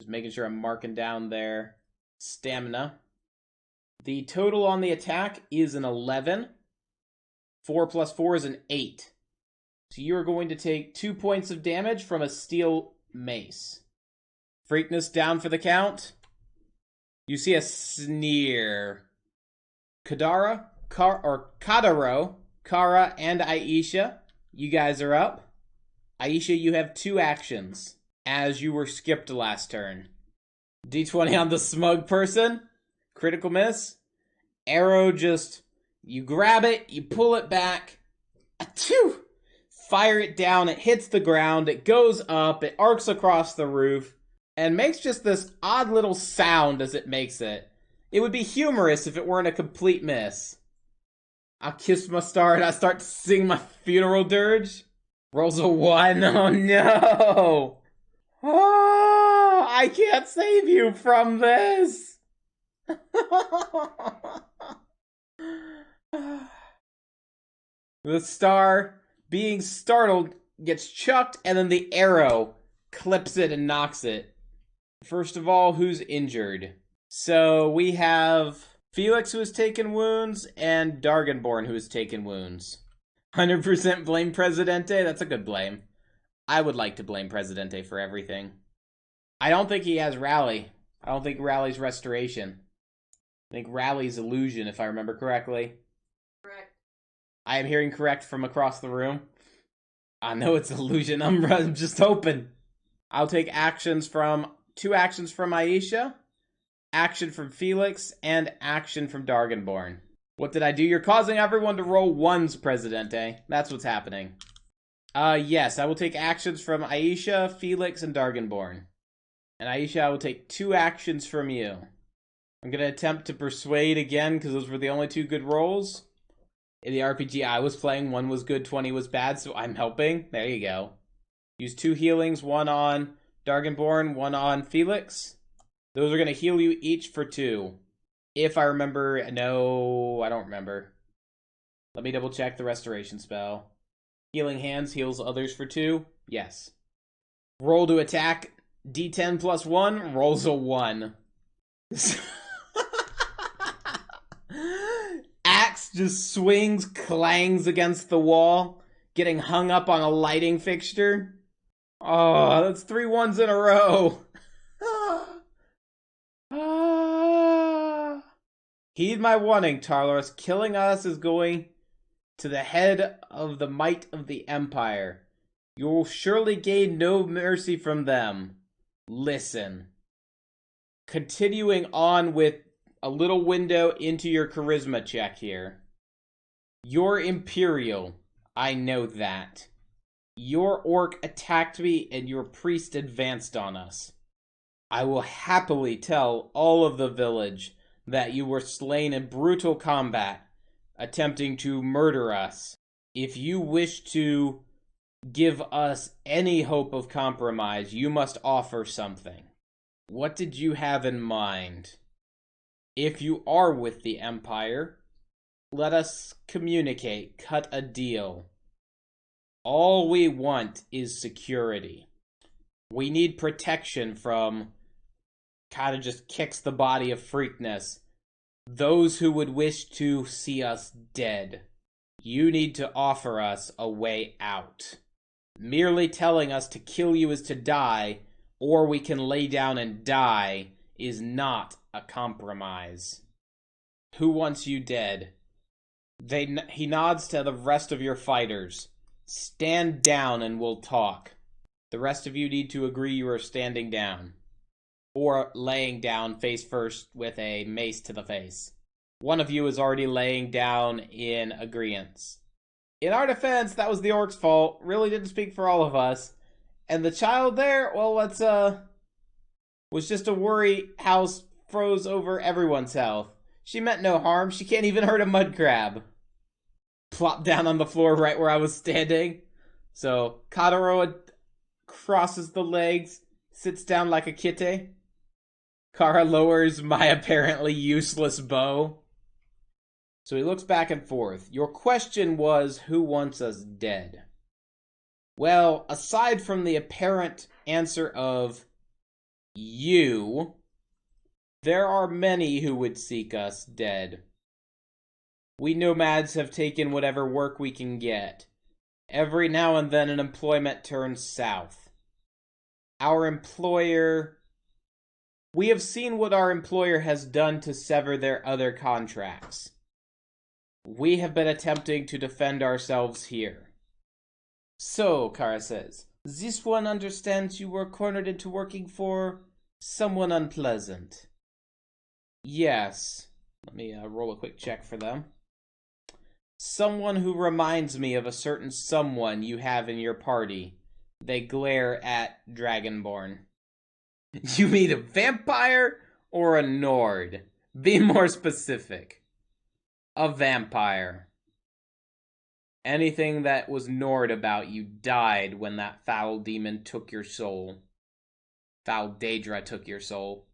Just making sure I'm marking down their stamina. The total on the attack is an 11. 4 plus 4 is an 8. So you are going to take 2 points of damage from a steel mace. Freakness down for the count. You see a sneer. Kadaro, Kara, and Aisha, you guys are up. Aisha, you have 2 actions, as you were skipped last turn. D20 on the smug person. Critical miss. Arrow just, you grab it, you pull it back. Achoo! Fire it down, it hits the ground, it goes up, it arcs across the roof, and makes just this odd little sound as it makes it. It would be humorous if it weren't a complete miss. I kiss my star and I start to sing my funeral dirge. Rolls a 1. Oh no! Oh, I can't save you from this! The star, being startled, gets chucked, and then the arrow clips it and knocks it. First of all, who's injured? So we have Felix, who has taken wounds, and Dargenborn, who has taken wounds. 100% blame Presidente? That's a good blame. I would like to blame Presidente for everything. I don't think he has Rally. I don't think Rally's Restoration. I think Rally's Illusion, if I remember correctly. Correct. I am hearing correct from across the room. I know it's Illusion. I'm just hoping. I'll take actions from... 2 actions from Aisha, action from Felix, and action from Dargenborn. What did I do? You're causing everyone to roll 1s, Presidente. That's what's happening. Yes, I will take actions from Aisha, Felix, and Dargenborn. And Aisha, I will take 2 actions from you. I'm going to attempt to persuade again, because those were the only 2 good rolls. In the RPG I was playing, 1 was good, 20 was bad, so I'm helping. There you go. Use 2 healings, 1 on Dargenborn, 1 on Felix. Those are going to heal you each for 2. If I remember... No, I don't remember. Let me double check the restoration spell. Healing Hands heals others for 2. Yes. Roll to attack. D10 plus 1. Rolls a 1. Axe just swings, clangs against the wall, getting hung up on a lighting fixture. Oh, that's 3 1s in a row. Heed my warning, Tarlos. Killing us is going to the head of the might of the Empire. You will surely gain no mercy from them. Listen. Continuing on with a little window into your charisma check here. You're Imperial. I know that. Your orc attacked me and your priest advanced on us. I will happily tell all of the village that you were slain in brutal combat, attempting to murder us. If you wish to give us any hope of compromise, you must offer something. What did you have in mind? If you are with the Empire, let us communicate, cut a deal. All we want is security. We need protection from, kind of just kicks the body of Freakness, those who would wish to see us dead. You need to offer us a way out. Merely telling us to kill you is to die, or we can lay down and die, is not a compromise. Who wants you dead? He nods to the rest of your fighters. Stand down and we'll talk. The rest of you need to agree you are standing down. Or laying down face first with a mace to the face. One of you is already laying down in agreeance. In our defense, that was the orc's fault. Really didn't speak for all of us. And the child there, well, was just a worry house froze over everyone's health. She meant no harm. She can't even hurt a mud crab. Plop down on the floor right where I was standing. So, Kataroa crosses the legs, sits down like a kitty. Kara lowers my apparently useless bow. So he looks back and forth. Your question was, who wants us dead? Well, aside from the apparent answer of you, there are many who would seek us dead. We nomads have taken whatever work we can get. Every now and then an employment turns south. We have seen what our employer has done to sever their other contracts. We have been attempting to defend ourselves here. So, Kara says, this one understands you were cornered into working for someone unpleasant. Yes. Let me roll a quick check for them. Someone who reminds me of a certain someone you have in your party. They glare at Dragonborn. You mean a vampire or a Nord? Be more specific. A vampire. Anything that was Nord about you died when that foul demon took your soul. Foul Daedra took your soul.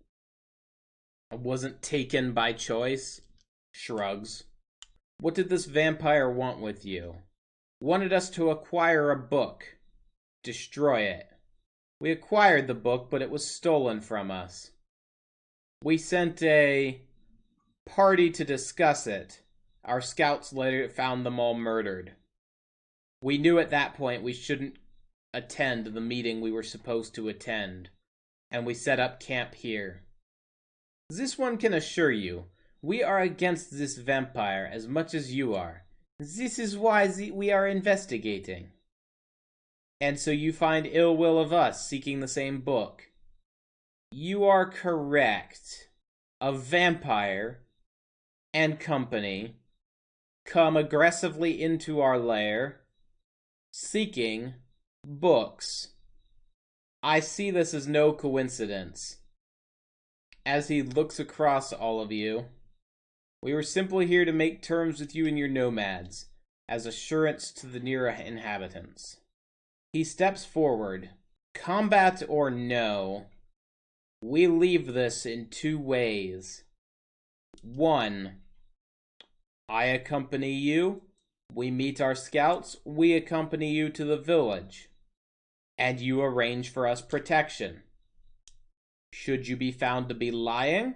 It wasn't taken by choice. Shrugs. What did this vampire want with you? Wanted us to acquire a book. Destroy it. We acquired the book, but it was stolen from us. We sent a party to discuss it. Our scouts later found them all murdered. We knew at that point we shouldn't attend the meeting we were supposed to attend, and we set up camp here. This one can assure you, we are against this vampire as much as you are. This is why we are investigating. And so you find ill will of us seeking the same book. You are correct. A vampire and company come aggressively into our lair, seeking books. I see this as no coincidence. As he looks across all of you, we were simply here to make terms with you and your nomads, as assurance to the near inhabitants. He steps forward. Combat or no, we leave this in two ways. One, I accompany you. We meet our scouts. We accompany you to the village. And you arrange for us protection. Should you be found to be lying,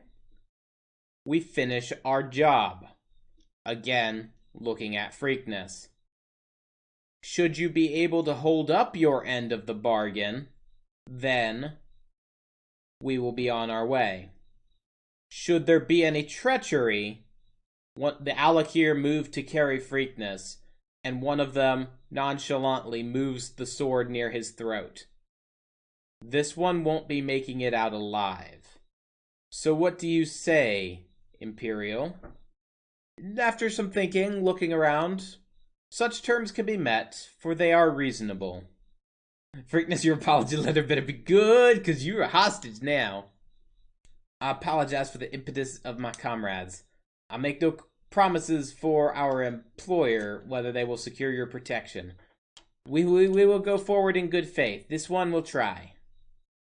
we finish our job. Again, looking at Freakness. Should you be able to hold up your end of the bargain, then we will be on our way. Should there be any treachery, the Alakir move to carry Freakness, and one of them nonchalantly moves the sword near his throat. This one won't be making it out alive. So what do you say, Imperial? After some thinking, looking around, such terms can be met, for they are reasonable. Freakness, your apology letter better be good, because you're a hostage now. I apologize for the impetus of my comrades. I make no promises for our employer whether they will secure your protection. We will go forward in good faith. This one will try.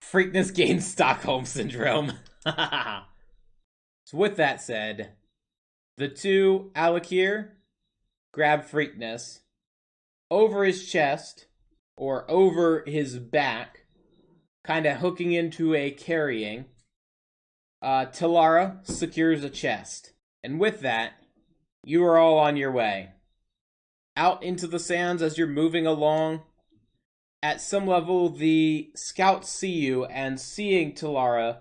Freakness gains Stockholm Syndrome. So with that said, the two Alakir grab Freakness over his chest, or over his back, kind of hooking into a carrying. Talara secures a chest. And with that, you are all on your way. Out into the sands as you're moving along. At some level, the scouts see you, and seeing Talara,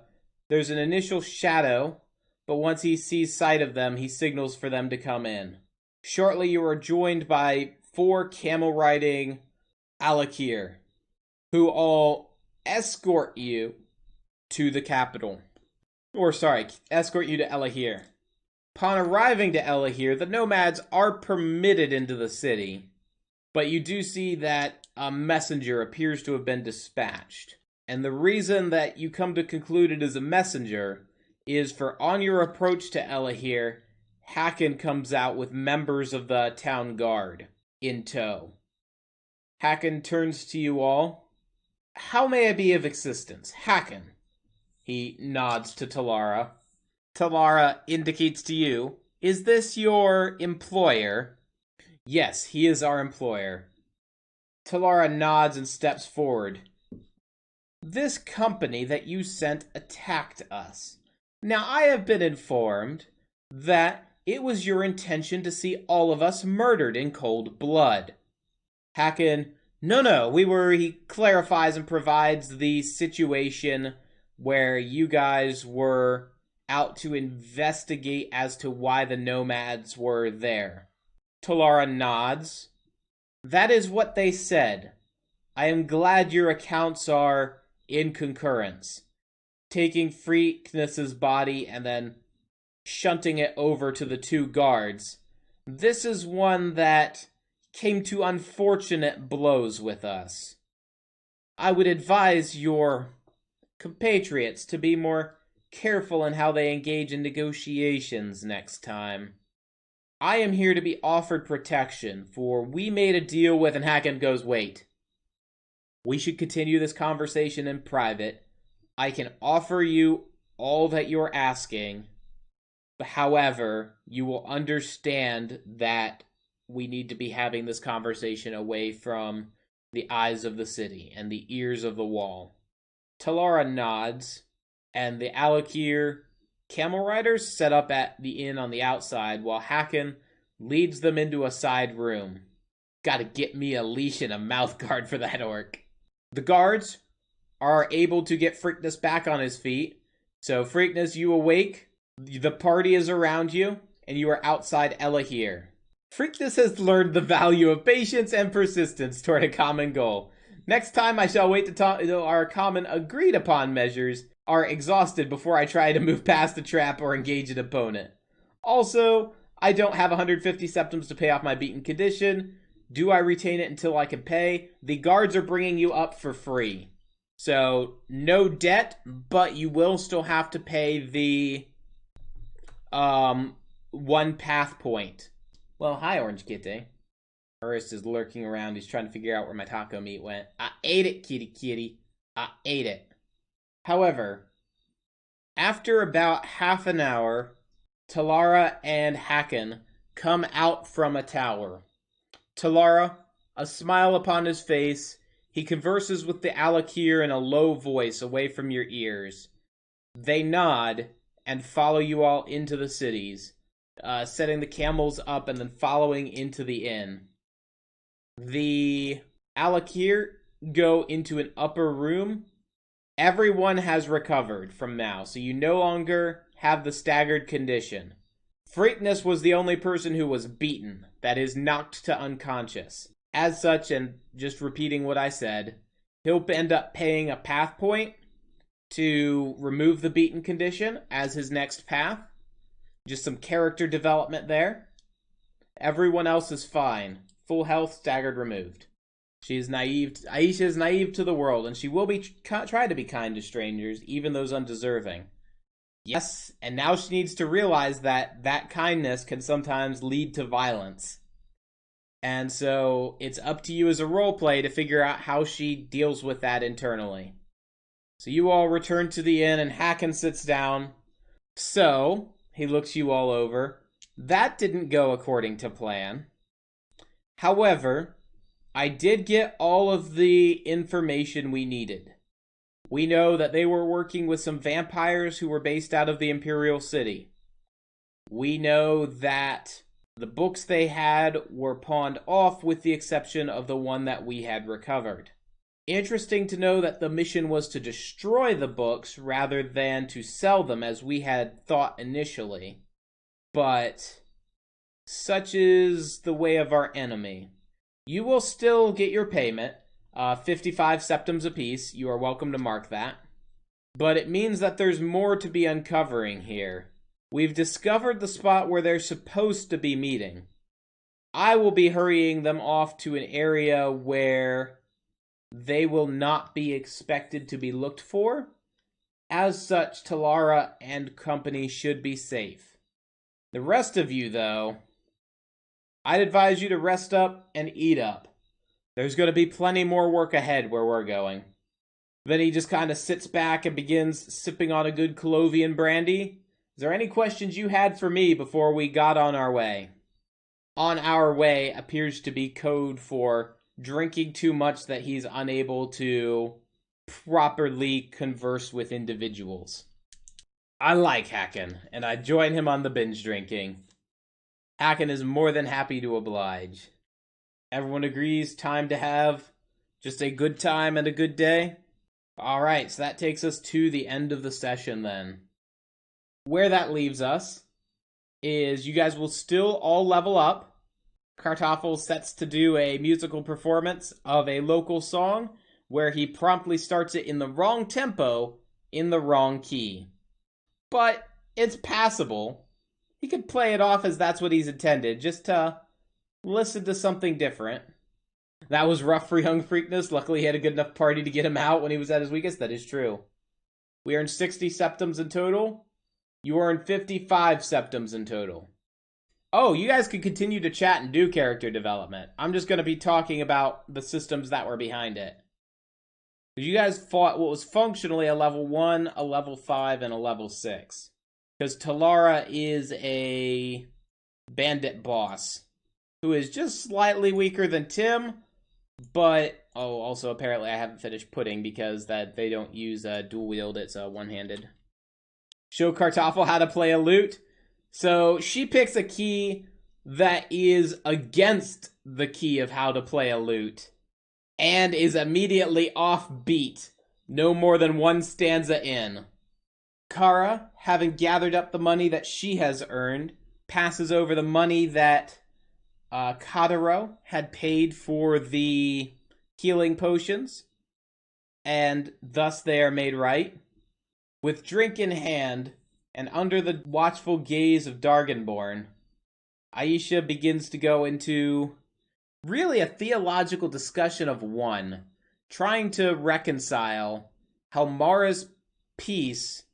there's an initial shadow, but once he sees sight of them, he signals for them to come in. Shortly, you are joined by 4 camel-riding Alakir, who all escort you to the capital. Escort you to Elahir. Upon arriving to Elahir, the nomads are permitted into the city, but you do see that a messenger appears to have been dispatched. And the reason that you come to conclude it is a messenger is for on your approach to Elahir, Hacken comes out with members of the town guard in tow. Hacken turns to you all. How may I be of assistance? Hacken. He nods to Talara. Talara indicates to you, is this your employer? Yes, he is our employer. Talara nods and steps forward. This company that you sent attacked us. Now, I have been informed that it was your intention to see all of us murdered in cold blood. Hacken, no, he clarifies and provides the situation where you guys were out to investigate as to why the nomads were there. Talara nods. That is what they said. I am glad your accounts are in concurrence. Taking Freakness's body and then shunting it over to the 2 guards. This is one that came to unfortunate blows with us. I would advise your compatriots to be more careful in how they engage in negotiations next time. I am here to be offered protection, for we made a deal with, and Hacken goes, wait. We should continue this conversation in private. I can offer you all that you're asking. However, you will understand that we need to be having this conversation away from the eyes of the city and the ears of the wall. Talara nods, and the Alakir camel riders set up at the inn on the outside while Hacken leads them into a side room. Gotta get me a leash and a mouth guard for that orc. The guards are able to get Freakness back on his feet. So, Freakness, you awake. The party is around you, and you are outside Elahir. Freakness has learned the value of patience and persistence toward a common goal. Next time I shall wait until our common agreed upon measures are exhausted before I try to move past the trap or engage an opponent. Also, I don't have 150 septims to pay off my beaten condition. Do I retain it until I can pay? The guards are bringing you up for free. So, no debt, but you will still have to pay the one path point. Well, hi, Orange Kitty. Ernest is lurking around. He's trying to figure out where my taco meat went. I ate it, kitty kitty. I ate it. However, after about half an hour, Talara and Hacken come out from a tower. Talara, a smile upon his face, he converses with the Alakir in a low voice away from your ears. They nod and follow you all into the cities, setting the camels up and then following into the inn. The Alakir go into an upper room. Everyone has recovered from now, so you no longer have the staggered condition. Freakness was the only person who was beaten, that is, knocked to unconscious. As such, and just repeating what I said, he'll end up paying a path point to remove the beaten condition as his next path. Just some character development there. Everyone else is fine. Full health, staggered removed. She is naive. Aisha is naive to the world, and she will be try to be kind to strangers, even those undeserving. Yes, and now she needs to realize that that kindness can sometimes lead to violence. And so it's up to you as a roleplay to figure out how she deals with that internally. So you all return to the inn, and Hacken sits down. So, he looks you all over. That didn't go according to plan. However, I did get all of the information we needed. We know that they were working with some vampires who were based out of the Imperial City. We know that the books they had were pawned off with the exception of the one that we had recovered. Interesting to know that the mission was to destroy the books rather than to sell them as we had thought initially. But such is the way of our enemy. You will still get your payment, 55 septims apiece. You are welcome to mark that. But it means that there's more to be uncovering here. We've discovered the spot where they're supposed to be meeting. I will be hurrying them off to an area where they will not be expected to be looked for. As such, Talara and company should be safe. The rest of you, though, I'd advise you to rest up and eat up. There's going to be plenty more work ahead where we're going. Then he just kind of sits back and begins sipping on a good Colovian brandy. Is there any questions you had for me before we got on our way? On our way appears to be code for drinking too much that he's unable to properly converse with individuals. I like Hacken, and I join him on the binge drinking. Hacken is more than happy to oblige. Everyone agrees time to have just a good time and a good day? Alright, so that takes us to the end of the session then. Where that leaves us is you guys will still all level up. Kartoffel sets to do a musical performance of a local song where he promptly starts it in the wrong tempo, in the wrong key. But it's passable. He could play it off as that's what he's intended, just to listen to something different. That was rough for young Freakness. Luckily, he had a good enough party to get him out when he was at his weakest. That is true. We earned 60 septims in total. You earned 55 septims in total. Oh, you guys can continue to chat and do character development. I'm just going to be talking about the systems that were behind it. You guys fought what was functionally a level 1, a level 5, and a level 6. Because Talara is a bandit boss who is just slightly weaker than Tim, but also apparently I haven't finished Pudding because that they don't use dual wield, it's one-handed. Show Kartoffel how to play a lute. So she picks a key that is against the key of how to play a lute and is immediately off beat, no more than one stanza in. Kara, having gathered up the money that she has earned, passes over the money that Kadaro had paid for the healing potions, and thus they are made right. With drink in hand, and under the watchful gaze of Dargonborn, Aisha begins to go into really a theological discussion of one, trying to reconcile how Mara's peace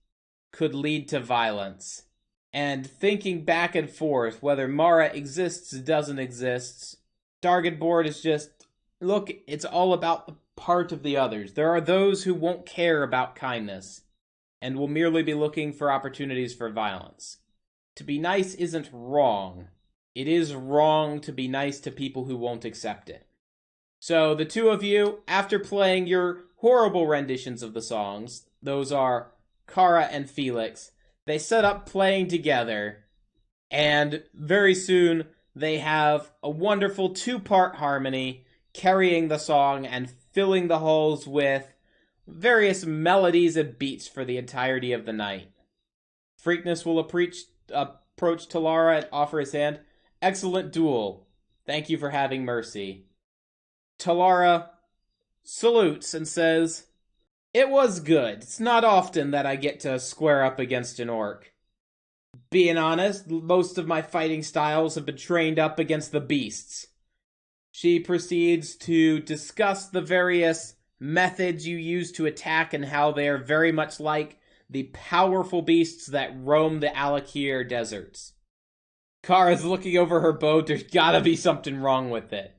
could lead to violence, and thinking back and forth whether Mara exists, doesn't exist. Dargonborn is just, look, it's all about the part of the others. There are those who won't care about kindness, and will merely be looking for opportunities for violence. To be nice isn't wrong. It is wrong to be nice to people who won't accept it. So the two of you, after playing your horrible renditions of the songs, those are Kara and Felix, they set up playing together, and very soon they have a wonderful two-part harmony, carrying the song and filling the halls with various melodies and beats for the entirety of the night. Freakness will approach Talara and offer his hand. Excellent duel. Thank you for having mercy. Talara salutes and says, "It was good. It's not often that I get to square up against an orc. Being honest, most of my fighting styles have been trained up against the beasts." She proceeds to discuss the various methods you use to attack and how they are very much like the powerful beasts that roam the Alakir deserts. Kara's looking over her bow. There's gotta be something wrong with it.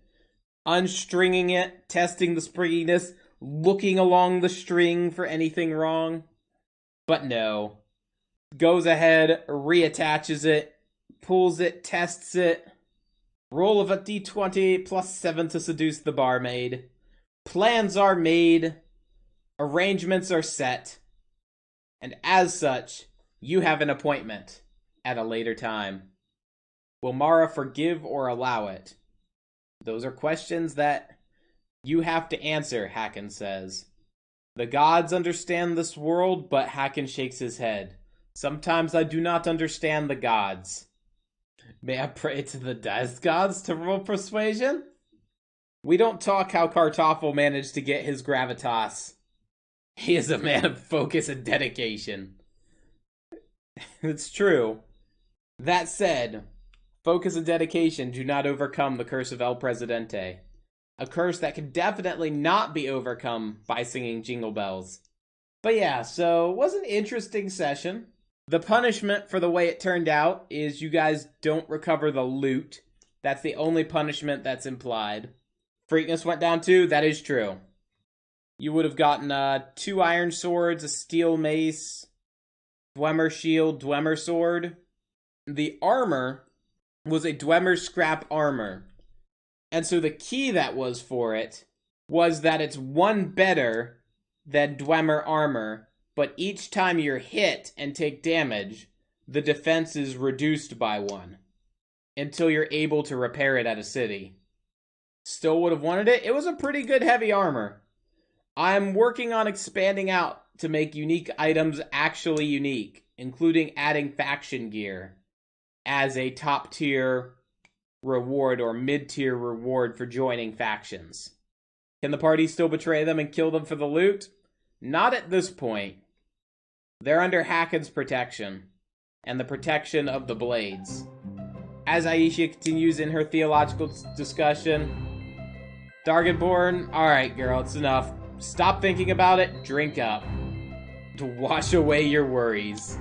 Unstringing it, testing the springiness, looking along the string for anything wrong. But no. Goes ahead, reattaches it, pulls it, tests it. Roll of a d20 plus 7 to seduce the barmaid. Plans are made, arrangements are set, and as such, you have an appointment at a later time. Will Mara forgive or allow it? Those are questions that you have to answer, Hacken says. The gods understand this world, but Hacken shakes his head. Sometimes I do not understand the gods. May I pray to the Death Gods to roll persuasion? We don't talk how Kartoffel managed to get his gravitas. He is a man of focus and dedication. It's true. That said, focus and dedication do not overcome the curse of El Presidente. A curse that can definitely not be overcome by singing Jingle Bells. But yeah, so it was an interesting session. The punishment for the way it turned out is you guys don't recover the loot. That's the only punishment that's implied. Freakness went down too, that is true. You would have gotten 2 iron swords, a steel mace, Dwemer shield, Dwemer sword. The armor was a Dwemer scrap armor. And so the key that was for it was that it's 1 better than Dwemer armor, but each time you're hit and take damage, the defense is reduced by 1 until you're able to repair it at a city. Still would have wanted it. It was a pretty good heavy armor. I'm working on expanding out to make unique items actually unique, including adding faction gear as a top tier reward or mid-tier reward for joining factions. Can the party still betray them and kill them for the loot? Not at this point. They're under Hacken's protection, and the protection of the Blades. As Aisha continues in her theological discussion, Dargonborn, alright girl, it's enough. Stop thinking about it, drink up. To wash away your worries.